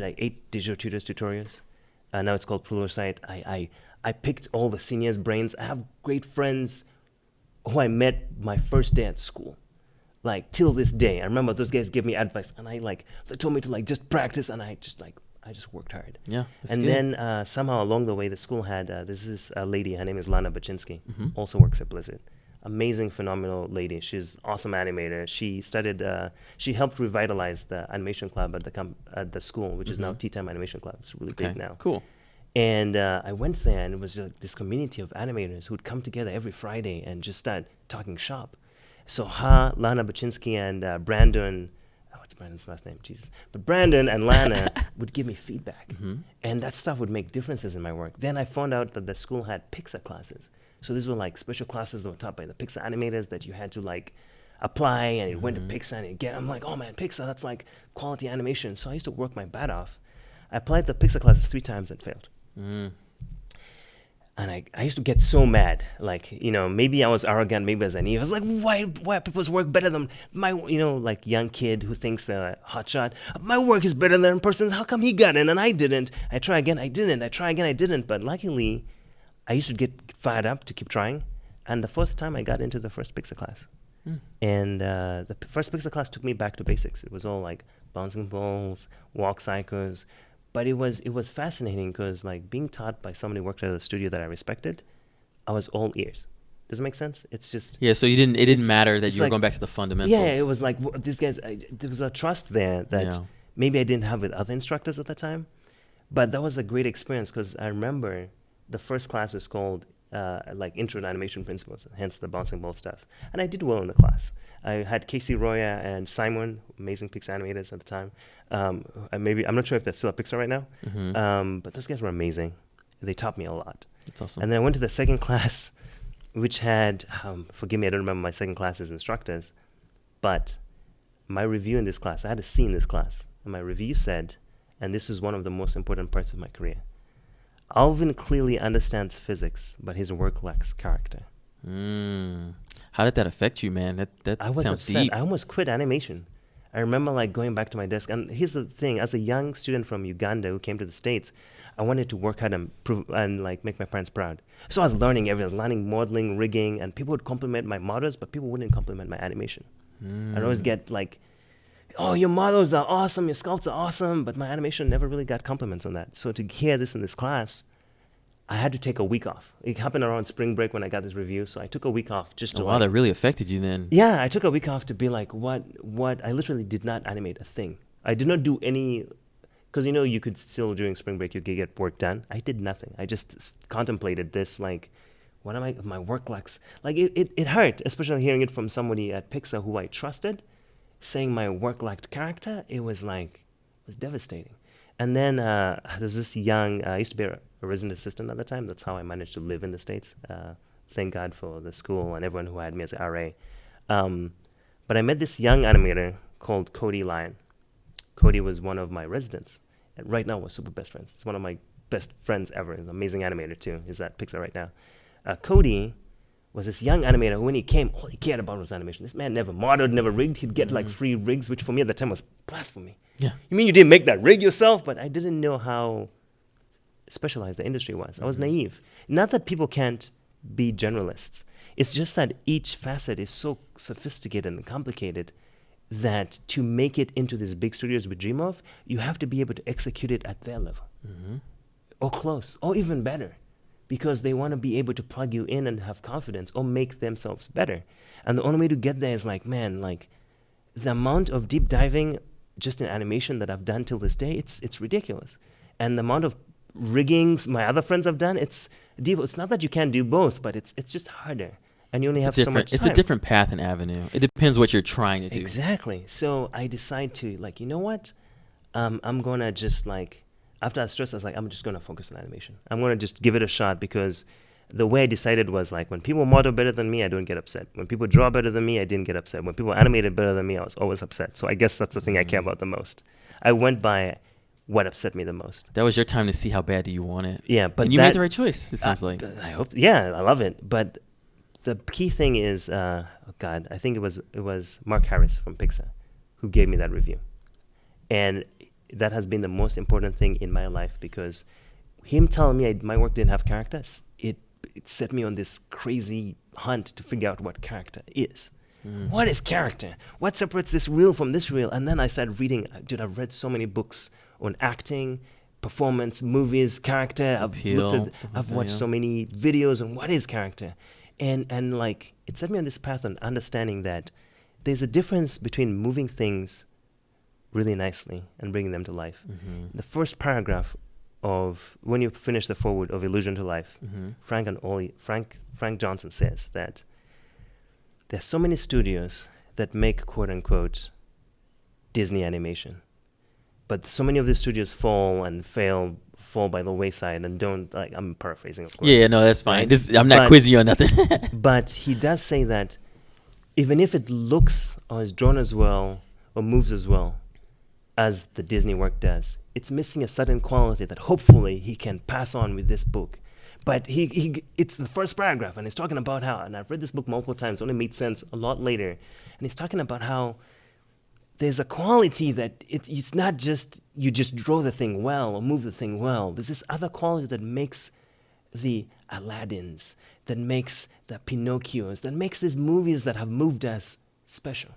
like 8 digital tutors tutorials. Now it's called Pluralsight. I picked all the seniors' brains. I have great friends who I met my first day at school. Like till this day, I remember those guys gave me advice, and they told me to like just practice, and I just worked hard. Yeah, that's And good. then somehow along the way, the school had this lady. Her name is Lana Baczynski, Mm-hmm. also works at Blizzard. Amazing, phenomenal lady. She's awesome animator. She studied. She helped revitalize the animation club at the school, which is now Tea Time Animation Club. It's really Okay, big now. cool. And I went there, and it was like this community of animators who would come together every Friday and just start talking shop. So Lana Baczynski, and Brandon, what's Brandon's last name? Jesus. But Brandon and Lana would give me feedback. Mm-hmm. And that stuff would make differences in my work. Then I found out that the school had Pixar classes. So these were like special classes that were taught by the Pixar animators that you had to like apply, and it went to Pixar and I'm like, oh man, Pixar, that's like quality animation. So I used to work my butt off. I applied the Pixar classes 3 times and failed. Mm. And I used to get so mad. Like, maybe I was arrogant, maybe I was naive. I was like, why are people's work better than my, like young kid who thinks they're a hotshot. My work is better than a person's. How come he got in and I didn't? I try again, I didn't. I try again, I didn't. But luckily, I used to get fired up to keep trying. And the first time I got into the first Pixar class. And the first Pixar class took me back to basics. It was all like bouncing balls, walk cycles. But it was fascinating because like being taught by somebody who worked at a studio that I respected, I was all ears. Does it make sense? It's just So it didn't matter that you were like, going back to the fundamentals. Yeah, it was like these guys. There was a trust there that maybe I didn't have with other instructors at the time, but that was a great experience because I remember the first class was called like Intro to Animation Principles, hence the bouncing ball stuff, and I did well in the class. I had Casey Roya and Simon, amazing Pixar animators at the time. I'm not sure if that's still at Pixar right now, but those guys were amazing. They taught me a lot. That's awesome. And then I went to the second class, which had, forgive me, I don't remember my second class's instructors, but my review in this class, I had a C in this class, and my review said, and this is one of the most important parts of my career, Alvin clearly understands physics, but his work lacks character. How did that affect you, man? That I was sounds upset. deep. I almost quit animation. I remember like going back to my desk, and here's the thing: as a young student from Uganda who came to the States, I wanted to work hard and prove and like make my parents proud. So I was learning everything. I was learning modeling, rigging, and people would compliment my models, but people wouldn't compliment my animation. I'd always get like, "Oh, your models are awesome, your sculpts are awesome," but my animation never really got compliments on that. So to hear this in this class, I had to take a week off. It happened around spring break when I got this review, so I took a week off just to Wow, that really affected you then. Yeah, I took a week off to be like, what? I literally did not animate a thing. I did not do any, because you could still during spring break you could get work done. I did nothing. I just contemplated this, like, what am my work lacks? Like it hurt, especially hearing it from somebody at Pixar who I trusted, saying my work lacked character. It was devastating. And then there's this young, I used to be a resident assistant at the time. That's how I managed to live in the States. Thank God for the school and everyone who had me as an RA. But I met this young animator called Cody Lyon. Cody was one of my residents. And right now we're super best friends. It's one of my best friends ever. He's an amazing animator too. He's at Pixar right now. Cody was this young animator who when he came, all he cared about was animation. This man never modeled, never rigged. He'd get like free rigs, which for me at the time was blasphemy. Yeah. You mean you didn't make that rig yourself? But I didn't know how specialized the industry was. I was naive. Not that people can't be generalists. It's just that each facet is so sophisticated and complicated that to make it into these big studios we dream of, you have to be able to execute it at their level. Or close, or even better. Because they want to be able to plug you in and have confidence or make themselves better. And the only way to get there is like, man, like the amount of deep diving just in animation that I've done till this day, it's ridiculous. And the amount of riggings my other friends have done, it's deep. It's not that you can't do both, but it's just harder. And you only have so much time. It's a different path and avenue. It depends what you're trying to do. Exactly. So I decide to like, you know what? I'm going to just like, after I was stressed, I was like, I'm just going to focus on animation. I'm going to just give it a shot because the way I decided was like when people model better than me, I don't get upset. When people draw better than me, I didn't get upset. When people animated better than me, I was always upset. So I guess that's the thing I care about the most. I went by what upset me the most. That was your time to see how bad do you want it. Yeah, but and you made the right choice, it sounds like. I hope. Yeah, I love it. But the key thing is, I think it was Mark Harris from Pixar who gave me that review. And that has been the most important thing in my life, because him telling me my work didn't have characters, it set me on this crazy hunt to figure out what character is. What is character? What separates this reel from this reel? And then I started reading. Dude, I've read so many books on acting, performance, movies, character. I've watched so many videos on what is character. And like, it set me on this path on understanding that there's a difference between moving things really nicely and bringing them to life. The first paragraph of, when you finish the foreword of Illusion to Life, Frank Johnson says that there's so many studios that make quote unquote Disney animation, but so many of these studios fall by the wayside and don't, like, I'm paraphrasing, of course. Yeah, no, that's fine. Right? I'm not quizzing you on nothing. But he does say that even if it looks or is drawn as well or moves as well as the Disney work does, it's missing a certain quality that hopefully he can pass on with this book. But it's the first paragraph, and he's talking about how, and I've read this book multiple times, it only made sense a lot later, and he's talking about how there's a quality that it's not just you just draw the thing well or move the thing well. There's this other quality that makes the Aladdins, that makes the Pinocchios, that makes these movies that have moved us special.